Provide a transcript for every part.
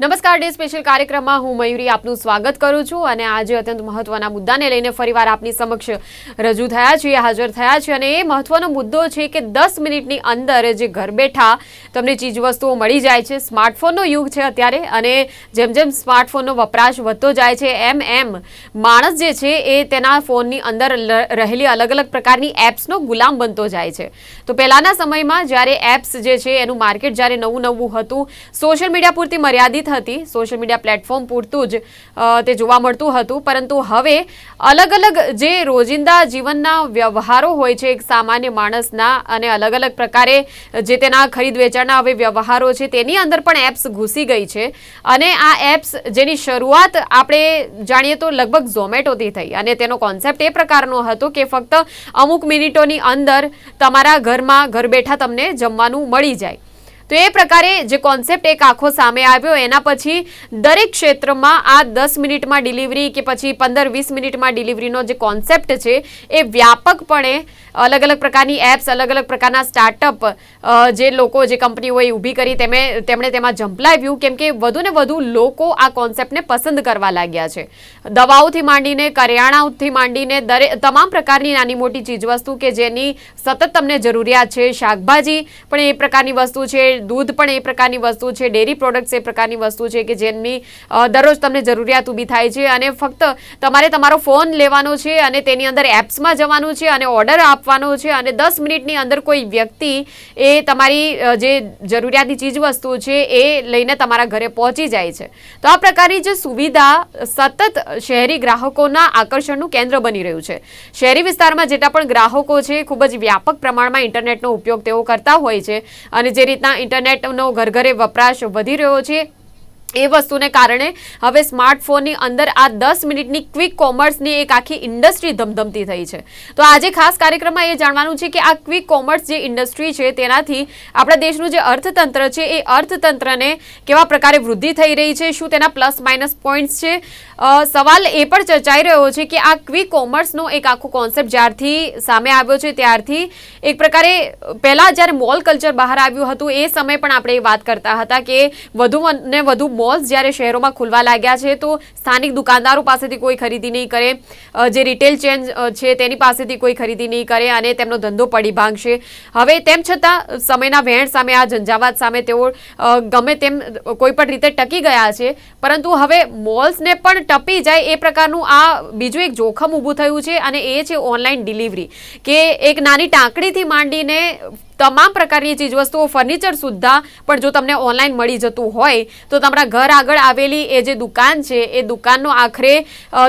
નમસ્કાર day special કાર્યક્રમમાં હું મયુરી આપનું સ્વાગત કરું છું અને આજે અત્યંત મહત્વના મુદ્દાને લઈને ફરીવાર આપની સમક્ષ રજૂ થયા છીએ, હાજર થયા છે અને એ મહત્વનો મુદ્દો છે કે 10 મિનિટની અંદર જે ઘર બેઠા તમને ચીજવસ્તુઓ મળી જાય છે. સ્માર્ટફોનનો યુગ છે અત્યારે અને જેમ જેમ સ્માર્ટફોનનો વપરાશ વધતો જાય છે એમ માણસ જે છે એ તેના ફોનની અંદર રહેલી અલગ અલગ પ્રકારની એપ્સનો ગુલામ બનતો જાય છે. તો પહેલાના સમયમાં જ્યારે એપ્સ જે છે એનું માર્કેટ જ્યારે નવું હતું, સોશિયલ મીડિયા પૂરતી મર્યાદિત હતી, સોશિયલ મીડિયા પ્લેટફોર્મ પૂરતું જ તે જોવા મળતું હતું. પરંતુ હવે અલગ અલગ જે રોજિંદા જીવનના વ્યવહારો હોય છે એક સામાન્ય માણસના અને અલગ અલગ પ્રકારે જે તેના ખરીદ વેચાણના હવે વ્યવહારો છે તેની અંદર પણ એપ્સ ઘૂસી ગઈ છે. અને આ એપ્સ જેની શરૂઆત આપણે જાણીએ તો લગભગ ઝોમેટોથી થઈ અને તેનો કોન્સેપ્ટ એ પ્રકારનો હતો કે ફક્ત અમુક મિનિટોની અંદર તમારા ઘરમાં ઘર બેઠા તમને જમવાનું મળી જાય. તો એ પ્રકારે જે કોન્સેપ્ટ એક આખો સામે આવ્યો એના પછી દરેક ક્ષેત્રમાં આ 10 મિનિટમાં ડિલિવરી કે પછી 15-20 મિનિટમાં ડિલિવરીનો જે કોન્સેપ્ટ છે એ વ્યાપકપણે અલગ અલગ પ્રકારની એપ્સ, અલગ અલગ પ્રકારના સ્ટાર્ટઅપ જે લોકો, જે કંપનીઓએ ઊભી કરી તેમણે તેમાં ઝંપલાવ્યું કેમ કે વધુ ને વધુ લોકો આ કોન્સેપ્ટને પસંદ કરવા લાગ્યા છે. દવાઓથી માંડીને, કરિયાણાથી માંડીને તમામ પ્રકારની નાની મોટી ચીજવસ્તુ કે જેની સતત તમને જરૂરિયાત છે, શાકભાજી પણ એ પ્રકારની વસ્તુ છે, દૂધ પણ એ પ્રકારની વસ્તુ છે, ડેરી પ્રોડક્ટ્સ એ પ્રકારની વસ્તુ છે કે જેની દરરોજ તમને જરૂરિયાત ઊભી થાય છે અને ફક્ત તમારે તમારો ફોન લેવાનો છે અને તેની અંદર એપ્સમાં જવાનું છે અને ઓર્ડર આપવાનો છે અને 10 મિનિટની અંદર કોઈ વ્યક્તિ એ તમારી જે જરૂરિયાતની ચીજવસ્તુ છે એ લઈને તમારા ઘરે પહોંચી જાય છે. તો આ પ્રકારની જે સુવિધા સતત શહેરી ગ્રાહકોના આકર્ષણનું કેન્દ્ર બની રહ્યું છે. શહેરી વિસ્તારમાં જેટલા પણ ગ્રાહકો છે ખૂબ જ વ્યાપક પ્રમાણમાં ઇન્ટરનેટનો ઉપયોગ તેઓ કરતા હોય છે અને જે રીતના ઇન્ટરનેટનો ઘર ઘરે વપરાશ વધી રહ્યો છે એ વસ્તુને કારણે હવે સ્માર્ટફોનની અંદર આ 10 મિનિટની ક્વિક કોમર્સની એક આખી ઇન્ડસ્ટ્રી ધમધમતી થઈ છે. તો આજે ખાસ કાર્યક્રમમાં એ જાણવાનું છે કે આ ક્વિક કોમર્સ જે ઇન્ડસ્ટ્રી છે તેનાથી આપણા દેશનું જે અર્થતંત્ર છે એ અર્થતંત્રને કેવા પ્રકારે વૃદ્ધિ થઈ રહી છે, શું તેના પ્લસ માઇનસ પોઈન્ટ્સ છે. સવાલ એ પણ ચર્ચાઈ રહ્યો છે કે આ ક્વિક કોમર્સનો એક આખો કોન્સેપ્ટ જ્યારથી સામે આવ્યો છે ત્યારથી એક પ્રકારે પહેલાં જ્યારે મોલ કલ્ચર બહાર આવ્યું હતું એ સમયે પણ આપણે એ વાત કરતા હતા કે વધુ ને વધુ મોલ્સ જ્યારે શહેરોમાં ખુલવા લાગ્યા છે તો સ્થાનિક દુકાનદારો પાસેથી કોઈ ખરીદી નહીં કરે, જે રિટેલ ચેન છે તેની પાસેથી કોઈ ખરીદી નહીં કરે અને તેમનો ધંધો પડી ભાંગશે. હવે તેમ છતાં સમયના વહેણ સામે, આ ઝંઝાવાત સામે તેઓ ગમે તેમ કોઈ પણ રીતે ટકી ગયા છે. પરંતુ હવે મોલ્સને પણ ટપી જાય એ પ્રકારનું આ બીજું એક જોખમ ઊભું થયું છે અને એ છે ઓનલાઈન ડિલિવરી કે એક નાની ટાંકડીથી માંડીને તમામ પ્રકારની ચીજવસ્તુઓ, ફર્નિચર સુદ્ધા પણ જો તમને ઓનલાઈન મળી જતું હોય તો તમારા ઘર આગળ આવેલી એ જે દુકાન છે એ દુકાનનો આખરે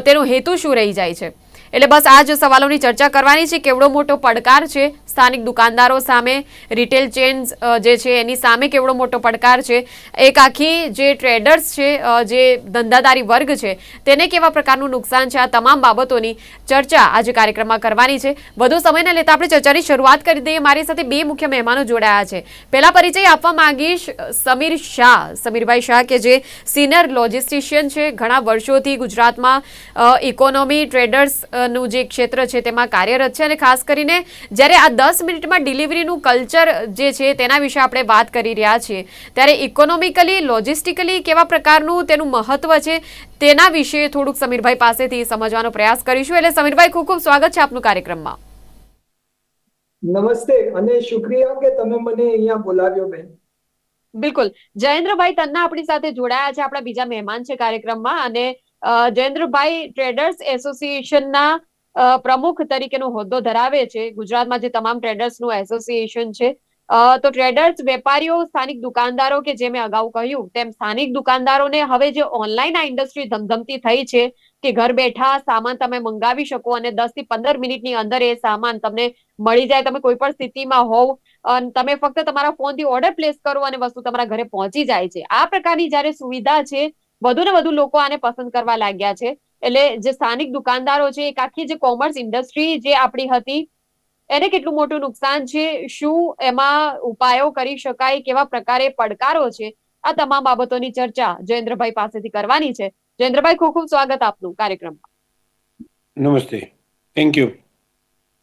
તેનો હેતુ શું રહી જાય છે. એટલે બસ આ જ સવાલોની ચર્ચા કરવાની છે. કેવડો મોટો પડકાર છે સ્થાનિક દુકાનદારો સામે, રિટેલ ચેન્સ જે છે એની સામે કેવડો મોટો પડકાર છે, એક આખી જે ટ્રેડર્સ છે, જે ધંધાદારી વર્ગ છે તેને કેવા પ્રકારનું નુકસાન છે, આ તમામ બાબતોની ચર્ચા આજે કાર્યક્રમમાં કરવાની છે. વધુ સમય ન લેતા આપણે ચર્ચાની શરૂઆત કરી દઈએ. મારી સાથે બે મુખ્ય મહેમાનો જોડાયા છે. પહેલા પરિચય આપવા માંગીશ સમીરભાઈ શાહ કે જે સિનિયર લોજિસ્ટિશિયન છે. ઘણા વર્ષોથી ગુજરાતમાં ઇકોનોમી, ટ્રેડર્સ નું જે ક્ષેત્ર છે તેમાં કાર્યરત છે અને ખાસ કરીને જ્યારે આ 10 મિનિટમાં ડિલિવરીનું કલ્ચર જે છે તેના વિશે આપણે વાત કરી રહ્યા છીએ ત્યારે ઇકોનોમિકલી, લોજિસ્ટિકલી કેવા પ્રકારનું તેનું મહત્વ છે તેના વિશે થોડુંક સમીરભાઈ પાસેથી સમજવાનો પ્રયાસ કરીશું. એટલે સમીરભાઈ, ખૂબ ખૂબ સ્વાગત છે આપનું કાર્યક્રમમાં. નમસ્તે અને શુક્રિયા કે તમે મને અહીંયા બોલાવ્યો બેન. બિલકુલ. જયેન્દ્રભાઈ તન્ના આપણી સાથે જોડાયા છે, આપણા બીજા મહેમાન છે કાર્યક્રમમાં. અને જયેન્દ્રભાઈ ટ્રેડર્સ એસોસિએશનના પ્રમુખ તરીકેનો હોદ્દો ધરાવે છે. ગુજરાતમાં જે તમામ ટ્રેડર્સનું એસોસિએશન છે તો ટ્રેડર્સ, વેપારીઓ, સ્થાનિક દુકાનદારો કે જે મેં અગાઉ કહ્યું તેમ સ્થાનિક દુકાનદારોને હવે જે ઓનલાઈન આ ઇન્ડસ્ટ્રી ધમધમતી થઈ છે કે ઘર બેઠા સામાન તમે મંગાવી શકો અને 10 થી 15 મિનિટની અંદર એ સામાન તમને મળી જાય. તમે કોઈ પણ સ્થિતિમાં હોવ અને તમે ફક્ત તમારા ફોનથી ઓર્ડર પ્લેસ કરો અને વસ્તુ તમારા ઘરે પહોંચી જાય છે. આ પ્રકારની જ્યારે સુવિધા છે વધુ ને વધુ લોકો આને પસંદ કરવા લાગ્યા છે. એટલે જે સ્થાનિક દુકાનદારો છે, એક આખી જે કોમર્સ ઇન્ડસ્ટ્રી જે આપણી હતી એને કેટલું મોટું નુકસાન છે, શું એમાં ઉપાયો કરી શકાય, કેવા પ્રકારે પડકારો છે, આ તમામ બાબતોની ચર્ચા જયેન્દ્રભાઈ પાસેથી કરવાની છે. જયેન્દ્રભાઈ, ખૂબ ખૂબ સ્વાગત આપનું કાર્યક્રમમાં. નમસ્તે, થેન્ક યુ.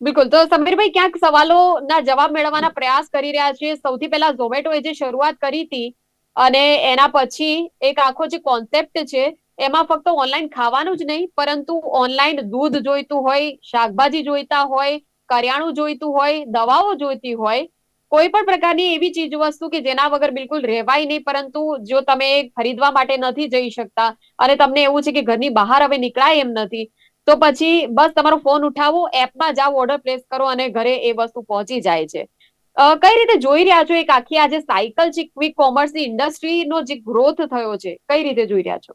બિલકુલ. તો સમીરભાઈ, ક્યાંક સવાલોના જવાબ મેળવવાના પ્રયાસ કરી રહ્યા છીએ. સૌથી પહેલા ઝોમેટોએ જે શરૂઆત કરી હતી અને એના પછી એક આખો જે કોન્સેપ્ટ છે એમાં ફક્ત ઓનલાઈન ખાવાનું જ નહીં, પરંતુ ઓનલાઈન દૂધ જોઈતું હોય, શાકભાજી જોઈતા હોય, કરિયાણું જોઈતું હોય, દવાઓ જોઈતી હોય, કોઈ પણ પ્રકારની એવી ચીજ વસ્તુ કે જેના વગર બિલકુલ રહેવાય નહીં, પરંતુ જો તમે ખરીદવા માટે નથી જઈ શકતા અને તમને એવું છે કે ઘરની બહાર હવે નીકળાય એમ નથી, તો પછી બસ તમારો ફોન ઉઠાવો, એપમાં જાઓ, ઓર્ડર પ્લેસ કરો અને ઘરે એ વસ્તુ પહોંચી જાય છે. કઈ રીતે જોઈ રહ્યા છો એક આખી આજે સાયકલ છે ક્વિક કોમર્સની ઇન્ડસ્ટ્રીનો જે ગ્રોથ થયો છે, કઈ રીતે જોઈ રહ્યા છો?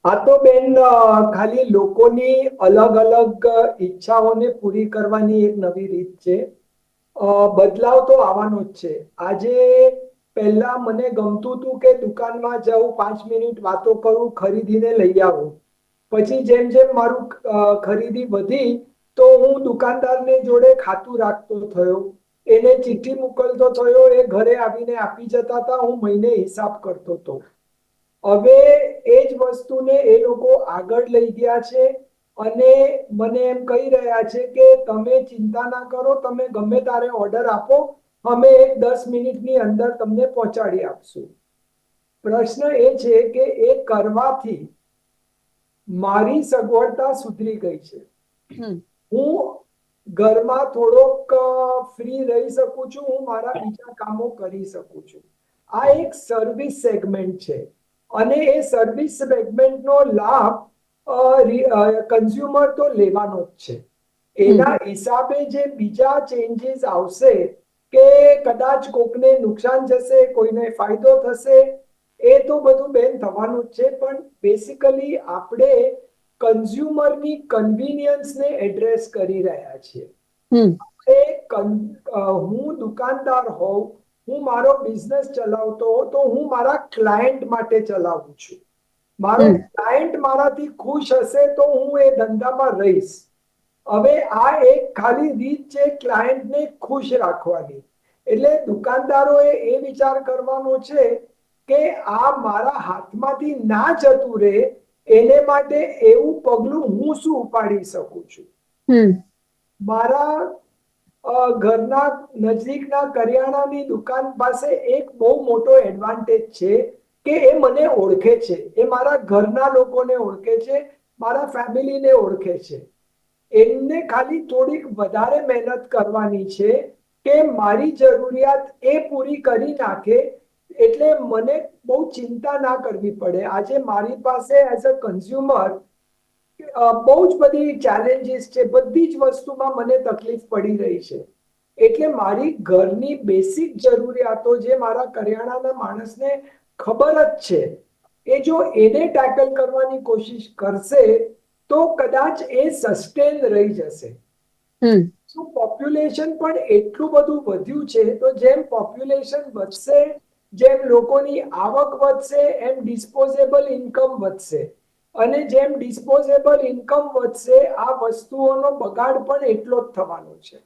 આ તો બેન ખાલી લોકોની અલગ અલગ ઈચ્છાઓને પૂરી કરવાની એક નવી રીત છે. બદલાવ તો આવવાનો જ છે. આજે પહેલા મને ગમતું હતું કે દુકાનમાં જાઉં, 5 મિનિટ વાતો કરું, ખરીદીને લઈ આવું. પછી જેમ જેમ મારું ખરીદી વધી તો હું દુકાનદારને જોડે ખાતું રાખતો થયો, એને ચિઠ્ઠી મોકલતો થયો, એ ઘરે આવીને આપી જતા હતા, હું મહિને હિસાબ કરતો હતો. હવે એ જ વસ્તુને એ લોકો આગળ લઈ ગયા છે અને મને એમ કહી રહ્યા છે કે તમે ચિંતા ના કરો, તમે ગમે તારે ઓર્ડર આપો, અમે 10 મિનિટની અંદર તમને પહોંચાડી આપશું. પ્રશ્ન એ છે કે એ કરવાથી મારી સગવડતા સુધરી ગઈ છે. હું ઘરમાં થોડોક ફ્રી રહી શકું છું, હું મારા બીજા કામો કરી શકું છું. આ એક સર્વિસ સેગમેન્ટ છે અને એ સર્વિસ સેગમેન્ટનો લાભ કન્ઝ્યુમર તો લેવાનો જ છે. એના હિસાબે જે બીજા ચેન્જીસ આવશે કે કદાચ કોકને નુકસાન જશે, કોઈને ફાયદો થશે, એ તો બધું બેન થવાનું જ છે. પણ બેસિકલી આપણે કન્ઝ્યુમરની કન્વિનિયન્સને એડ્રેસ કરી રહ્યા છીએ. હું દુકાનદાર હોઉં, હું મારો બિઝનેસ ચલાવતો હોઉં, તો હું મારા ક્લાયન્ટ માટે ચલાવું છું. મારો ક્લાયન્ટ મારાથી ખુશ હશે તો હું એ ધંધામાં રહીશ. હવે આ એક ખાલી રીત છે ક્લાયન્ટને ખુશ રાખવાની. એટલે દુકાનદારોએ એ વિચાર કરવાનો છે કે આ મારા હાથમાંથી ના જતું રહે, એને માટે એવું પગલું હું શું ઉપાડી શકું છું. મારા ઘરના નજીકના કરિયાણાની દુકાન પાસે એક બહુ મોટો એડવાન્ટેજ છે કે એ મને ઓળખે છે, એ મારા ઘરના લોકોને ઓળખે છે, મારા ફેમિલીને ઓળખે છે. એમને ખાલી થોડીક વધારે મહેનત કરવાની છે કે મારી જરૂરિયાત એ પૂરી કરી નાખે, એટલે મને બહુ ચિંતા ના કરવી પડે. આજે મારી પાસે એઝ અ કન્ઝ્યુમર બહુ જ બધી ચેલેન્જીસ છે, બધી જ વસ્તુમાં મને તકલીફ પડી રહી છે. એટલે મારી ઘરની બેસિક જરૂરિયાતો જે મારા કરિયાણાના માણસને ખબર જ છે, એ જો એને ટેકલ કરવાની કોશિશ કરશે તો કદાચ એ સસ્ટેન રહી જશે. પોપ્યુલેશન પણ એટલું બધું વધ્યું છે, તો જેમ પોપ્યુલેશન વધશે, જેમ લોકોની આવક વધશે, એમ ડિસ્પોઝેબલ ઇન્કમ વધશે. અને જેમ ડિસ્પોઝેબલ ઇન્કમ વધશે, આ વસ્તુઓનો બગાડ પણ એટલો જ થવાનો છે.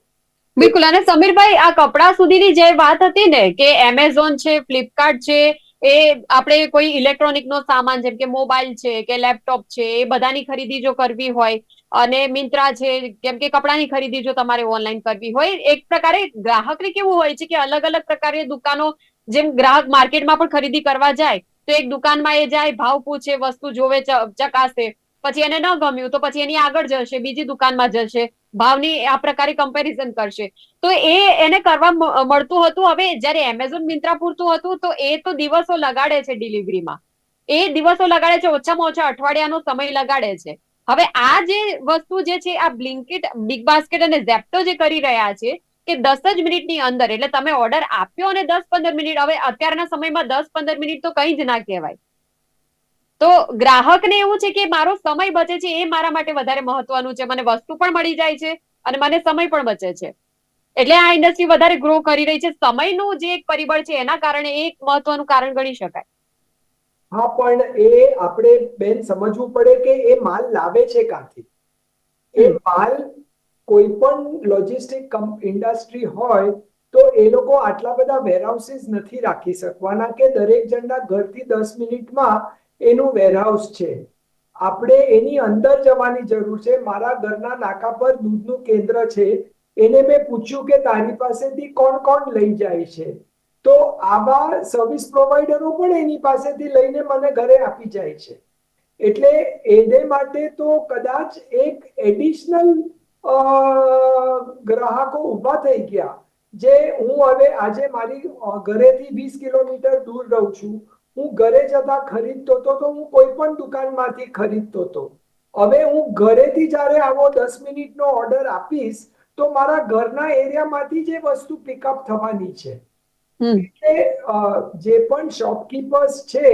બિલકુલ. અને સમીરભાઈ, આ કપડા સુધીની જે વાત હતી ને કે એમેઝોન છે, ફ્લિપકાર્ટ છે, એ આપણે કોઈ ઇલેક્ટ્રોનિકનો સામાન જેમ કે મોબાઈલ છે કે લેપટોપ છે, એ બધાની ખરીદી જો કરવી હોય, અને મિંત્રા છે કેમ કે કપડાની ખરીદી જો તમારે ઓનલાઈન કરવી હોય, એક પ્રકારે ગ્રાહકને કેવું હોય છે કે અલગ અલગ પ્રકારની દુકાનો, જેમ ગ્રાહક માર્કેટમાં પણ ખરીદી કરવા જાય તો એક દુકાનમાં એ જાય, ભાવ પૂછે, વસ્તુ જોવે, ચકાસે, પછી એને ન ગમ્યું તો પછી એની આગળ જશે, બીજી દુકાનમાં જશે, ભાવની આ પ્રકારે કમ્પેરિઝન કરશે. તો એને કરવા મળતું હતું. હવે જયારે એમેઝોન મિંત્રા પૂરતું હતું તો એ તો દિવસો લગાડે છે ડિલિવરીમાં, એ દિવસો લગાડે છે, ઓછામાં ઓછા અઠવાડિયાનો સમય લગાડે છે. હવે આ જે વસ્તુ જે છે, આ બ્લિંકિટ, બિગ બાસ્કેટ અને ઝેપ્ટો જે કરી રહ્યા છે કે 10 જ મિનિટની અંદર, એટલે તમે ઓર્ડર આપ્યો અને 10-15 મિનિટ, હવે અત્યારના સમયમાં 10-15 મિનિટ તો કંઈ જ ના કહેવાય. તો ગ્રાહકને એવું છે કે મારો સમય બચે છે, એ મારા માટે વધારે મહત્વનું છે, મને વસ્તુ પણ મળી જાય છે અને મને સમય પણ બચે છે. એટલે આ ઇન્ડસ્ટ્રી વધારે ગ્રો કરી રહી છે. સમયનું જે એક પરિબળ છે એના કારણે એક મહત્વનું કારણ ગણી શકાય. હા, પણ એ આપણે બેન સમજવું પડે કે એ માલ લાવે છે ક્યાંથી. એ માલ કોઈ પણ લોજિસ્ટિક ઇન્ડસ્ટ્રી હોય તો એ લોકો આટલા બધા વેરહાઉસીસ નથી રાખી શકવાના કે દરેક જણના ઘરથી 10 મિનિટમાં એનું વેરહાઉસ છે. આપણે એની અંદર જવાની જરૂર છે. મારા ઘરના નાકા પર દૂધનું કેન્દ્ર છે, એને મેં પૂછ્યું કે તારી પાસેથી કોણ કોણ લઈ જાય છે, તો આવા સર્વિસ પ્રોવાઈડરો પણ એની પાસેથી લઈને મને ઘરે આપી જાય છે. એટલે એને માટે તો કદાચ એક એડિશનલ ગ્રાહકો ઉભા થઈ ગયા, જે હું હવે આજે મારી ઘરેથી 20 કિલોમીટર દૂર રહું છું. હું ઘરે જતા ખરીદતો હતો તો હું કોઈ પણ દુકાનમાંથી ખરીદતો હતો. હવે હું ઘરેથી જ્યારે આવો 10 મિનિટનો ઓર્ડર આપીશ તો મારા ઘરના એરિયામાંથી જે વસ્તુ પિકઅપ થવાની છે. એટલે જે પણ શોપકીપર્સ છે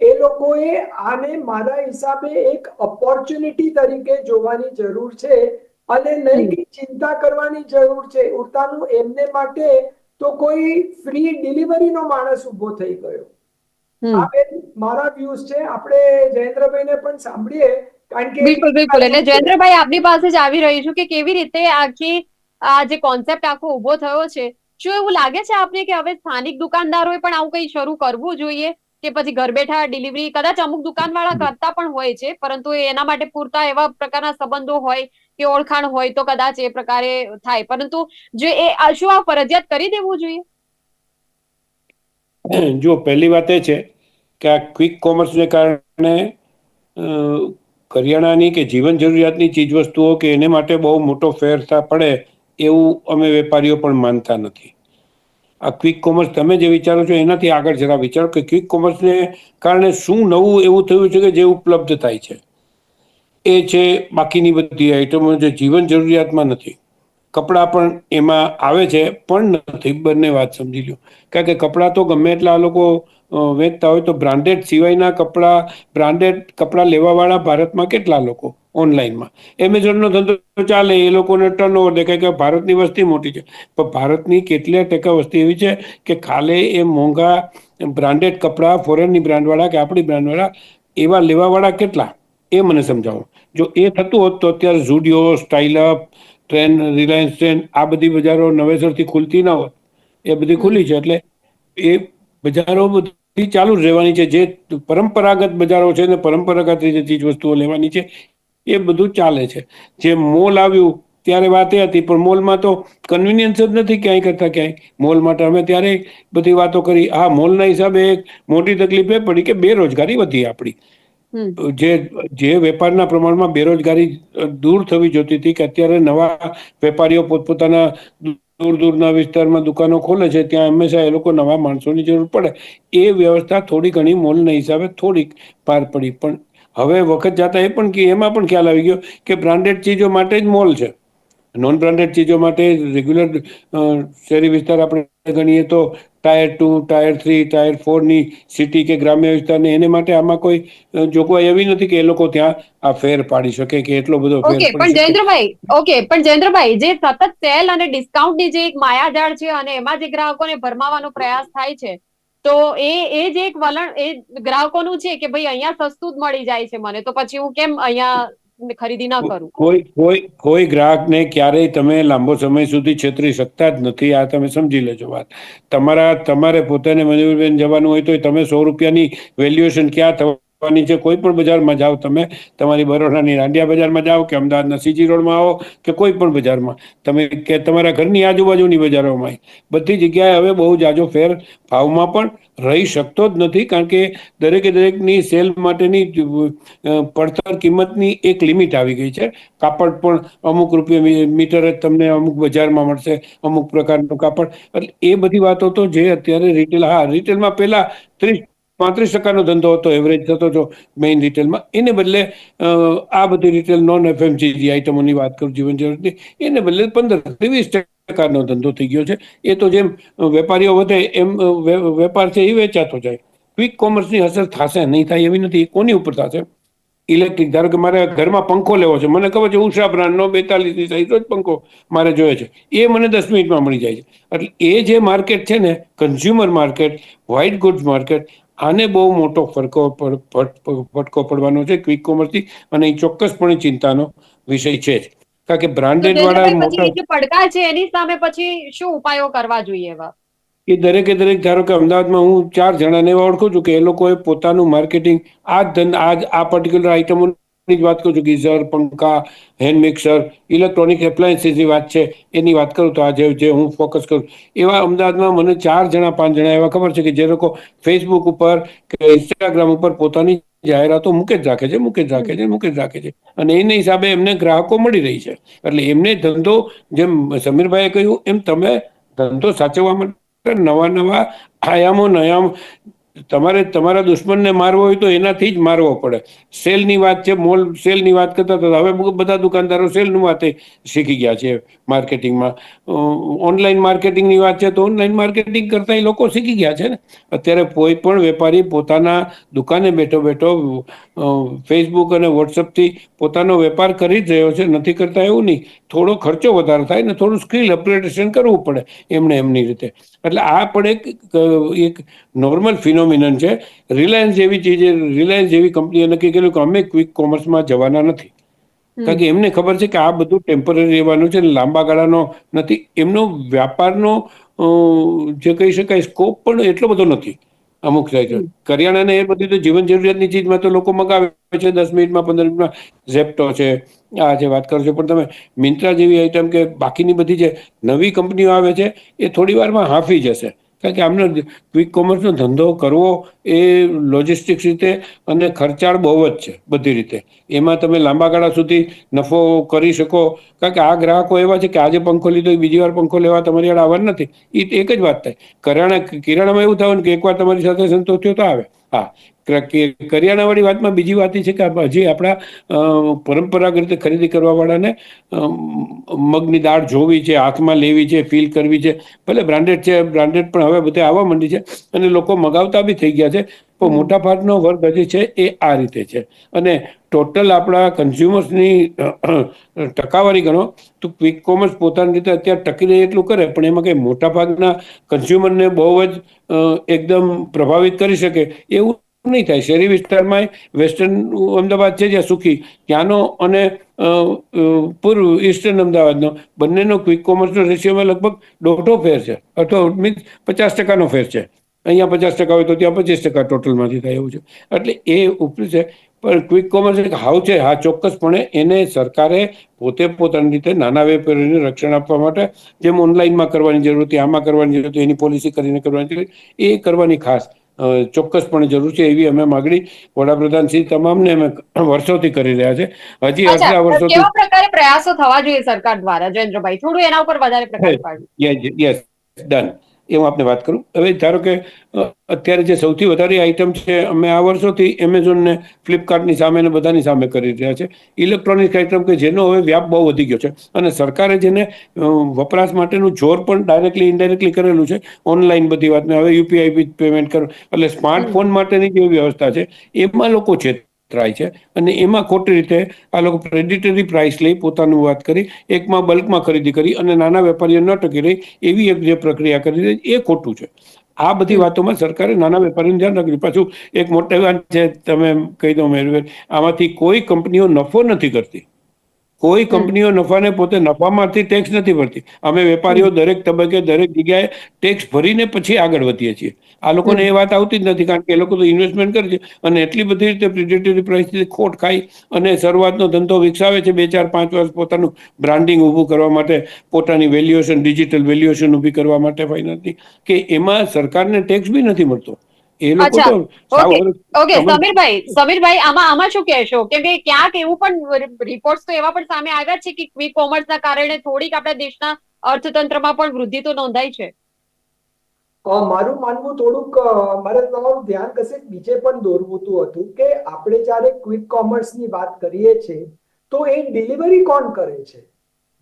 એ લોકોએ આને મારા હિસાબે એક ઓપોર્ચ્યુનિટી તરીકે જોવાની જરૂર છે અને નહીં કે ચિંતા કરવાની જરૂર છે ઉલટાનું એમને માટે તો કોઈ ફ્રી ડિલિવરીનો માણસ ઉભો થઈ ગયો. આ બેન મારા વ્યૂઝ છે. આપણે જયેન્દ્રભાઈને પણ સાંભળીએ, કારણ કે બિલકુલ બિલકુલ. એટલે જયેન્દ્રભાઈ આપની પાસે જ આવી રહી છું કે કેવી રીતે આખી આ જે કોન્સેપ્ટ આખો ઉભો થયો છે, શું એવું લાગે છે આપને કે હવે સ્થાનિક દુકાનદારોએ પણ આવું કંઈ શરૂ કરવું જોઈએ કે પછી ઘર બેઠા ડિલિવરી કદાચ અમુક દુકાનવાળા કરતા પણ હોય છે, પરંતુ એના માટે પૂરતા એવા પ્રકારના સંબંધો હોય કે ઓળખાણ હોય તો કદાચ એ પ્રકારે થાય, પરંતુ જે શું આ ફરજિયાત કરી દેવું જોઈએ? જો પહેલી વાત એ છે કે આ ક્વિક કોમર્સને કારણે કરિયાણાની કે જીવન જરૂરિયાતની ચીજવસ્તુઓ કે એને માટે બહુ મોટો ફેરફાર પડે એવું અમે વેપારીઓ પણ માનતા નથી. આ ક્વિક કોમર્સ તમે જે વિચારો છો એનાથી આગળ જરા વિચારો કે ક્વિક કોમર્સને કારણે શું નવું એવું થયું છે કે જે ઉપલબ્ધ થાય છે. એ છે બાકીની બધી આઈટમો જે જીવન જરૂરિયાતમાં નથી. કપડાં પણ એમાં આવે છે પણ નથી. બંને વાત સમજી લો. કારણ કે કપડાં તો ગમે એટલા આ લોકો વેચતા હોય તો બ્રાન્ડેડ સિવાયના કપડાં, બ્રાન્ડેડ કપડાં લેવાવાળા ભારતમાં કેટલા લોકો ઓનલાઈનમાં. એમેઝોનનો ધંધો ચાલે, એ લોકોને ટર્નઓવર દેખાય કે ભારતની વસ્તી મોટી છે, પણ ભારતની કેટલા ટકા વસ્તી એવી છે કે ખાલી એ મોંઘા બ્રાન્ડેડ કપડાં ફોરેનની બ્રાન્ડવાળા કે આપણી બ્રાન્ડવાળા એવા લેવાવાળા કેટલા એ મને સમજાવો. જો એ થતું હોત તો અત્યારે ઝુડિયો, સ્ટાઇલઅપ, ટ્રેન્ડ, રિલાયન્સ ટ્રેન્ડ આ બધી બજારો નવેસરથી ખુલતી ના હોત. એ બધી ખુલી છે એટલે એ બજારો બધી ચાલુ જ રહેવાની છે. જે પરંપરાગત બજારો છે ને પરંપરાગત રીતે ચીજ વસ્તુઓ લેવાની છે એ બધું ચાલે છે. જે મોલ આવ્યું ત્યારે વાત એ હતી, પણ મોલમાં તો કન્વિનિયન્સ જ નથી ક્યાંય કરતા ક્યાંય. મોલ માટે અમે ત્યારે બધી વાતો કરી. હા, મોલના હિસાબે એક મોટી તકલીફ એ પડી કે બેરોજગારી વધી આપણી. જે વેપારના પ્રમાણમાં બેરોજગારી દૂર થવી જોતી હતી કે અત્યારે નવા વેપારીઓ પોતપોતાના દૂર દૂરના વિસ્તારમાં દુકાનો ખોલે છે, ત્યાં હંમેશા એ લોકો નવા માણસોની જરૂર પડે. એ વ્યવસ્થા થોડી ઘણી મોલના હિસાબે થોડીક પાર પડી. પણ હવે વખત જતા એ પણ એમાં પણ ખ્યાલ આવી ગયો કે બ્રાન્ડેડ ચીજો માટે જ મોલ છે. નોન બ્રાન્ડેડ ચીજો માટે રેગ્યુલર શહેરી વિસ્તાર આપણે ગણીએ તો ટાયર 2, ટાયર 3, ટાયર 4ની સિટી કે ગ્રામ્ય વિસ્તારની એને માટે આમાં કોઈ જોગવાઈ એવી નથી કે એ લોકો ત્યાં આ ફેર પાડી શકે કે એટલો બધો ફેર પડી શકે. પણ જયેન્દ્રભાઈ, જે સતત સેલ અને ડિસ્કાઉન્ટની જે એક માયાજાળ છે અને એમાં જે ગ્રાહકોને ભરમાવાનો પ્રયાસ થાય છે, તો એ જે એક વલણ એ ગ્રાહકોનું છે કે ભાઈ અહીંયા સસ્તું જ મળી જાય છે મને, તો પછી હું કેમ અહીંયા ખરીદી ન કરું? કોઈ ગ્રાહકને ક્યારેય તમે લાંબો સમય સુધી છેતરી શકતા જ નથી. આ તમે સમજી લેજો વાત. તમારે પોતાને મજૂરબેન જવાનું હોય તો તમે 100 રૂપિયાની વેલ્યુએશન ક્યાં થવાની છે, કોઈ પણ બજારમાં જાઓ તમે, તમારી બરોડાની રાંડિયા બજારમાં જાઓ કે અમદાવાદના સીજી રોડમાં આવો કે કોઈ પણ બજારમાં તમે કે તમારા ઘરની આજુબાજુની બજારોમાં, બધી જગ્યાએ હવે બહુ જાજો ફેર ભાવમાં પણ રહી શકતો જ નથી. કારણ કે દરેકે દરેકની સેલ માટેની પડતર કિંમતની એક લિમિટ આવી ગઈ છે. કાપડ પણ અમુક રૂપિયા મીટર જ તમને અમુક બજારમાં મળશે, અમુક પ્રકારનું કાપડ. એટલે એ બધી વાતો તો જે અત્યારે રિટેલમાં પહેલા 30-35% ધંધો હતો, એવરેજ થતો હતો મેઇન રિટેલમાં. એને બદલે આ બધી રિટેલ નોન એફએમસીજી આઈટમોની વાત કરું, જીવન જરૂરિયાતની, એને બદલે 15-20% ધંધો થઈ ગયો છે. એ તો જેમ વેપારીઓ વધે એમ વેપાર છે એ વેચાતો જાય. ક્વિક કોમર્સની અસર થશે નહીં થાય એવી નથી. કોની ઉપર થશે? ઇલેક્ટ્રિક. ધારો કે મારે ઘરમાં પંખો લેવો છે, મને ખબર છે ઉષા બ્રાન્ડનો 42ની સાઈઝનો જ પંખો મારે જોઈએ છે, એ મને 10 મિનિટમાં મળી જાય છે. એટલે એ જે માર્કેટ છે ને, consumer market, white goods market, આને બહુ મોટો ફટકો પડવાનો છે ક્વિક કોમર્સથી, અને એ ચોક્કસપણે ચિંતાનો વિષય છે જ. કારણ કે તો બ્રાન્ડેડ વાળા જયેન્દ્રભાઈ, પછી મોટા એ જે પડકાર છે એની સામે પછી શું ઉપાયો કરવા જોઈએ એવા? એ દરેકે દરેક, ધારો કે અમદાવાદમાં હું 4 જણાને એવા ઓળખું છું કે એ લોકોએ પોતાનું માર્કેટિંગ આ પર્ટિક્યુલર આઈટમો જ વાત કરું છું, ગીઝર, પંખા, હેન્ડ મિક્સર, ઇલેક્ટ્રોનિક એપ્લાયન્સીસની વાત છે, એની વાત કરું તો આજે જે હું ફોકસ કરું, એવા અમદાવાદમાં મને 4 જણા 5 જણા એવા ખબર છે કે જે લોકો ફેસબુક ઉપર કે ઇન્સ્ટાગ્રામ ઉપર પોતાની જાહેરાતો મૂકે જ રાખે છે અને એના હિસાબે એમને ગ્રાહકો મળી રહી છે. એટલે એમને ધંધો, જેમ સમીરભાઈએ કહ્યું એમ, તમે ધંધો સાચવવા માટે નવા આયામો તમારે તમારા દુશ્મનને મારવો હોય તો એનાથી જ મારવો પડે. સેલની વાત છે, મોલ સેલની વાત કરતા હતા, હવે બધા દુકાનદારો સેલનું વાતે શીખી ગયા છે માર્કેટિંગમાં. ઓનલાઈન માર્કેટિંગની વાત છે તો ઓનલાઈન માર્કેટિંગ કરતા લોકો શીખી ગયા છે ને. અત્યારે કોઈ પણ વેપારી પોતાના દુકાને બેઠો બેઠો ફેસબુક અને વોટ્સઅપથી પોતાનો વેપાર કરી જ રહ્યો છે, નથી કરતા એવું નહીં. થોડો ખર્ચો વધારે થાય ને થોડું સ્કિલ અપગ્રેડેશન કરવું પડે એમની રીતે. એટલે આ પણ એક નોર્મલ ફિનોમિનન છે. રિલાયન્સ જેવી કંપનીએ નક્કી કર્યું કે અમે ક્વિક કોમર્સમાં જવાના નથી, કારણ કે એમને ખબર છે કે આ બધું ટેમ્પરરી રહેવાનું છે, લાંબા ગાળાનો નથી. એમનો વ્યાપારનો જે કહી શકાય સ્કોપ પણ એટલો બધો નથી. અમુક થાય છે કરિયાણાને એ બધી તો જીવન જરૂરિયાતની ચીજમાં તો લોકો મગાવે છે 10 મિનિટમાં 15 મિનિટમાં. ઝેપ્ટો છે, આ જે વાત કરો છો, પણ તમે મિંત્રા જેવી આઈટમ કે બાકીની બધી જે નવી કંપનીઓ આવે છે એ થોડી વારમાં હાંફી જશે. કારણ કે આમને ક્વિક કોમર્સનો ધંધો કરવો એ લોજિસ્ટિક્સ રીતે અને ખર્ચાળ બહુ જ છે બધી રીતે. એમાં તમે લાંબા ગાળા સુધી નફો કરી શકો, કારણ કે આ ગ્રાહકો એવા છે કે આજે પંખો લીધો બીજી વાર પંખો લેવા તમારી યાર આવવાનું નથી. એ એક જ વાત થાય. કિરાણામાં એવું થવાનું કે એકવાર તમારી સાથે સંતોષ થયો તો આવે. હા, કરિયાણાવાળી વાતમાં બીજી વાત એ છે કે હજી આપણા પરંપરાગત રીતે ખરીદી કરવા વાળાને મગની દાળ જોવી છે, હાથમાં લેવી છે, ફીલ કરવી છે. ભલે બ્રાન્ડેડ છે, બ્રાન્ડેડ પણ હવે બધે આવવા માંડી છે અને લોકો મગાવતા બી થઈ ગયા છે. પણ મોટા ભાગનો વર્ગ હજી છે એ આ રીતે છે. અને ટોટલ આપણા કન્ઝ્યુમર્સની ટકાવારી ગણો તો ક્વિક કોમર્સ પોતાની રીતે અત્યારે ટકી રહે એટલું કરે, પણ એમાં કંઈ મોટા ભાગના કન્ઝ્યુમરને બહુ જ એકદમ પ્રભાવિત કરી શકે એવું નહીં થાય. શહેરી વિસ્તારમાં વેસ્ટર્ન અમદાવાદ છે જ્યાં સુખી, ત્યાંનો અને પૂર્વ ઈસ્ટર્ન અમદાવાદનો બંનેનો ક્વિક કોમર્સનો રેશિયોમાં લગભગ દોઢો ફેર છે, અથવા મીન્સ 50% ફેર છે. અહીંયા 50% હોય તો ત્યાં 25% ટોટલમાંથી થાય એવું છે. એટલે એ ઉપરી છે. પણ ક્વિક કોમર્સ એક હાવ છે, હા ચોક્કસપણે એને સરકારે પોતે પોતાની રીતે નાના વેપારીઓને રક્ષણ આપવા માટે જેમ ઓનલાઈનમાં કરવાની જરૂર હતી, આમાં કરવાની જરૂર હતી, એની પોલિસી કરીને કરવાની જરૂર, એ કરવાની ખાસ ચોક્કસપણે જરૂર છે. એવી અમે માગણી વડાપ્રધાન શ્રી તમામને અમે વર્ષોથી કરી રહ્યા છે. હજી અચ્છા, આટલા વર્ષોથી કેવા પ્રકારે પ્રયાસો થવા જોઈએ સરકાર દ્વારા, જયેન્દ્રભાઈ? થોડું એના ઉપર વધારે પ્રકાશ પાડો. Yes, done. એ હું આપને વાત કરું. હવે ધારો કે અત્યારે જે સૌથી વધારે આઈટમ છે, અમે આ વર્ષોથી એમેઝોન ને ફ્લિપકાર્ટની સામે ને બધાની સામે કરી રહ્યા છે. ઇલેક્ટ્રોનિક આઈટમ કે જેનો હવે વ્યાપ બહુ વધી ગયો છે અને સરકારે જેને વપરાશ માટેનું જોર પણ ડાયરેક્ટલી ઇનડાયરેક્ટલી કરેલું છે. ઓનલાઈન બધી વાત, હવે યુપીઆઈ પેમેન્ટ કરો, એટલે સ્માર્ટફોન માટેની જે વ્યવસ્થા છે એમાં લોકો છેતરાય છે અને એમાં ખોટી રીતે આ લોકો પ્રેડિટરી પ્રાઇસ લઈ પોતાનું વાત કરી, એકમાં બલ્કમાં ખરીદી કરી અને નાના વેપારીઓ ન ટકી રહી એવી એક જે પ્રક્રિયા કરી રહી એ ખોટું છે. આ બધી વાતોમાં સરકારે નાના વેપારીને ધ્યાન રાખ્યું. પાછું એક મોટી વાત છે, તમે કહી દો મેરવેર, આમાંથી કોઈ કંપનીઓ નફો નથી કરતી. કોઈ કંપનીઓ નફાને પોતે નફામાંથી ટેક્સ નથી ભરતી. અમે વેપારીઓ દરેક તબક્કે દરેક જગ્યાએ ટેક્સ ભરીને પછી આગળ વધીએ છીએ. આ લોકોને એ વાત આવતી જ નથી, કારણ કે એ લોકો તો ઇન્વેસ્ટમેન્ટ કરે છે અને એટલી બધી રીતે પ્રિડેટરી પ્રાઇસથી ખોટ ખાઈ અને શરૂઆતનો ધંધો વિકસાવે છે 2, 4, 5 વર્ષ પોતાનું બ્રાન્ડિંગ ઊભું કરવા માટે, પોતાની વેલ્યુએશન, ડિજિટલ વેલ્યુએશન ઊભી કરવા માટે ફાઇનાન્સની, કે એમાં સરકારને ટેક્સ બી નથી મળતો. એ લોકો અચ્છા, તો સાવ ઓકે, સમીરભાઈ આમાં શું કહેશો? કેમ કે ક્યાંક એવું પણ રિપોર્ટ્સ તો એવા પણ સામે આવ્યા છે કે ક્વિક કોમર્સના કારણે થોડીક આપણા દેશના અર્થતંત્રમાં પણ વૃદ્ધિ તો નોંધાઈ છે. મારું માનવું થોડુંક મારે તમારું ધ્યાન કશે બીજે પણ દોરવું હતું કે આપણે જ્યારે ક્વિક કોમર્સની વાત કરીએ છીએ તો એ ડિલિવરી કોણ કરે છે?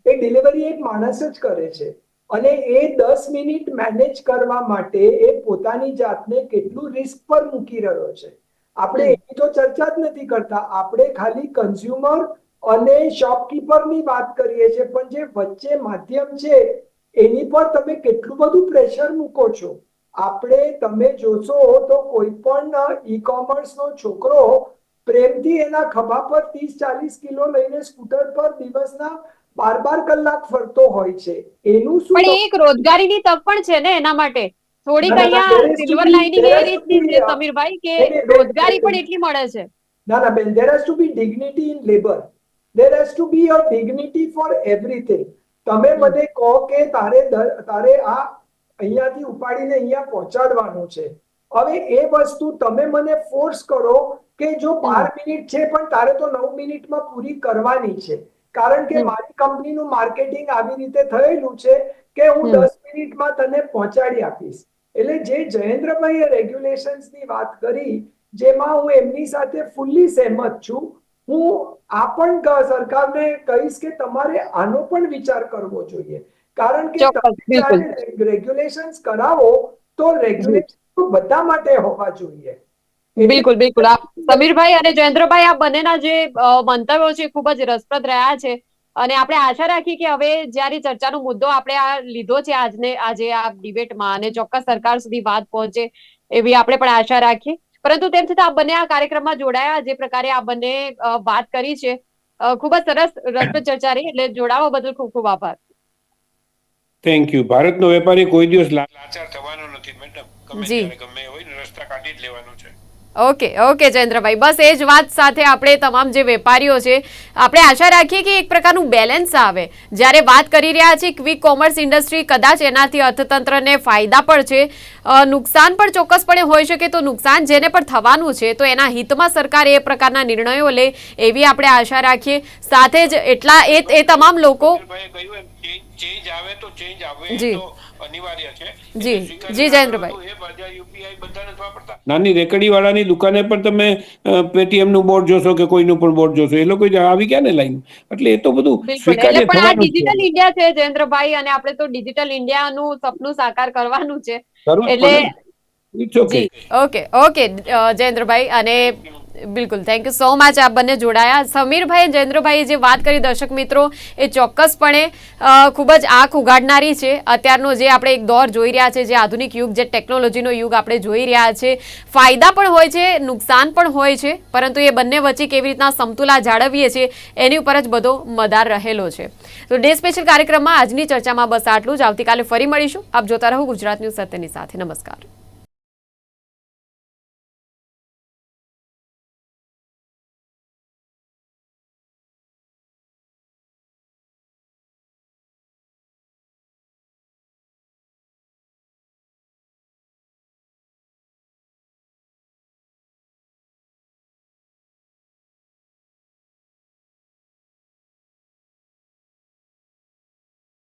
એ ડિલિવરી એક માણસ જ કરે છે અને એ 10 મિનિટ મેનેજ કરવા માટે એ પોતાની જાતને કેટલું રિસ્ક પર મૂકી રહ્યો છે. આપણે એની તો ચર્ચા જ નથી કરતા. આપણે ખાલી કન્ઝ્યુમર અને શોપકીપરની વાત કરીએ છીએ, પણ જે વચ્ચે માધ્યમ છે એની પર તમે કેટલું બધું પ્રેશર મૂકો છો. તમે જોશો તો કોઈ પણ ઈ કોમર્સ નો છોકરો પ્રેમથી એના ખભા પર 30-40 કિલો લઈને સ્કૂટર પર દિવસના 12 કલાક ફરતો હોય છે. એનું શું? પણ એ એક રોજગારીની તક પણ છે ને એના માટે. થોડીક ના, અહીંયા there has to silver be- lining there A has to રીતની be, છે સમીરભાઈ, કે રોજગારી પણ એટલી મળે છે. ના બેન, there has to be dignity in labor. There has to be a dignity for everything. તમે મને કહો કે તારે આ અહીંયાથી ઉપાડીને અહીંયા પહોંચાડવાનું છે. હવે એ વસ્તુ તમે મને ફોર્સ કરો કે જો 12 મિનિટ છે પણ તારે તો 9 મિનિટમાં પૂરી કરવાની છે, કારણ કે મારી કંપનીનું માર્કેટિંગ આવી રીતે થયેલું છે કે હું 10 મિનિટમાં તને પહોંચાડી આપીશ. એટલે જે જયેન્દ્રભાઈએ રેગ્યુલેશન્સની વાત કરી, જેમાં હું એમની સાથે ફૂલ્લી સહેમત છું. હું આ પણ સરકારને કહીશ કે તમારે આનો પણ વિચાર કરવો જોઈએ, કારણ કે તમે રેગ્યુલેશન્સ કરાવો તો રેગ્યુલેશન બધા માટે હોવા જોઈએ. બિલકુલ બિલકુલ. સમીરભાઈ અને જયેન્દ્રભાઈ, આ બંનેના જે મંતવ્યો છે ખૂબ જ રસપ્રદ રહ્યા છે અને આપણે આશા રાખીએ કે હવે જ્યારે ચર્ચાનો મુદ્દો આપણે આ લીધો છે આજે આ ડિબેટમાં, અને ચોક્કસ સરકાર સુધી વાત પહોંચે એવી આપણે પણ આશા રાખીએ. પરંતુ તેમ છતાં આ બંને આ કાર્યક્રમમાં જોડાયા, જે પ્રકારે આ બંને વાત કરી છે, ખૂબ જ સરસ રસપ્રદ ચર્ચા રહી. એટલે જોડાવા બદલ ખૂબ ખૂબ આભાર. Thank you. ભારતનો વેપારી કોઈ દિવસ લાચાર થવાનો નથી મેડમ. ગમે હોય ને રસ્તા કાઢી જ લેવાનો છે. ઓકે જયેન્દ્રભાઈ, બસ એ જ વાત સાથે આપણે તમામ જે વેપારીઓ છે આપણે આશા રાખીએ કે એક પ્રકારનું બેલેન્સ આવે. જ્યારે વાત કરી રહ્યા છીએ ક્વિક કોમર્સ ઇન્ડસ્ટ્રી, કદાચ એનાથી અર્થતંત્રને ફાયદા પણ છે, નુકસાન પણ ચોક્કસપણે હોઈ શકે. તો નુકસાન જેને પણ થવાનું છે તો એના હિતમાં સરકાર એ પ્રકારના નિર્ણયો લે એવી આપણે આશા રાખીએ. સાથે જ એ તમામ લોકો ચેન્જ આવે તો ચેન્જ આવે તો અનિવાર્ય છે. જી જયેન્દ્રભાઈ, નાની રેકડી વાળાની દુકાને પણ તમે પેટીએમ નું બોર્ડ જોશો કે કોઈનું પણ બોર્ડ જોશો, એ લોકો આવી ગયા ને લાઈન. એટલે એ તો બધું સ્વીકાર્ય થવાનું છે. ડિજિટલ ઇન્ડિયા છે જયેન્દ્રભાઈ, અને આપણે તો ડિજિટલ ઇન્ડિયાનું સપનું સાકાર કરવાનું છે. એટલે ઓકે જયેન્દ્રભાઈ, અને બિલકુલ થેન્ક યુ સો મચ. આપ બંને જોડાયા. સમીરભાઈ, જયેન્દ્રભાઈએ જે વાત કરી દર્શક મિત્રો, એ ચોક્કસપણે ખૂબ જ આંખ ઉગાડનારી છે. અત્યારનો જે આપણે એક દોર જોઈ રહ્યા છે, જે આધુનિક યુગ, જે ટેકનોલોજીનો યુગ આપણે જોઈ રહ્યા છે, ફાયદા પણ હોય છે, નુકસાન પણ હોય છે, પરંતુ એ બંને વચ્ચે કેવી રીતના સમતુલા જાળવીએ છીએ એની ઉપર જ બધો મદાર રહેલો છે. તો ડે સ્પેશિયલ કાર્યક્રમમાં આજની ચર્ચામાં બસ આટલું જ. આવતીકાલે ફરી મળીશું. આપ જોતા રહો ગુજરાત ન્યૂઝ સત્યની સાથે. નમસ્કાર.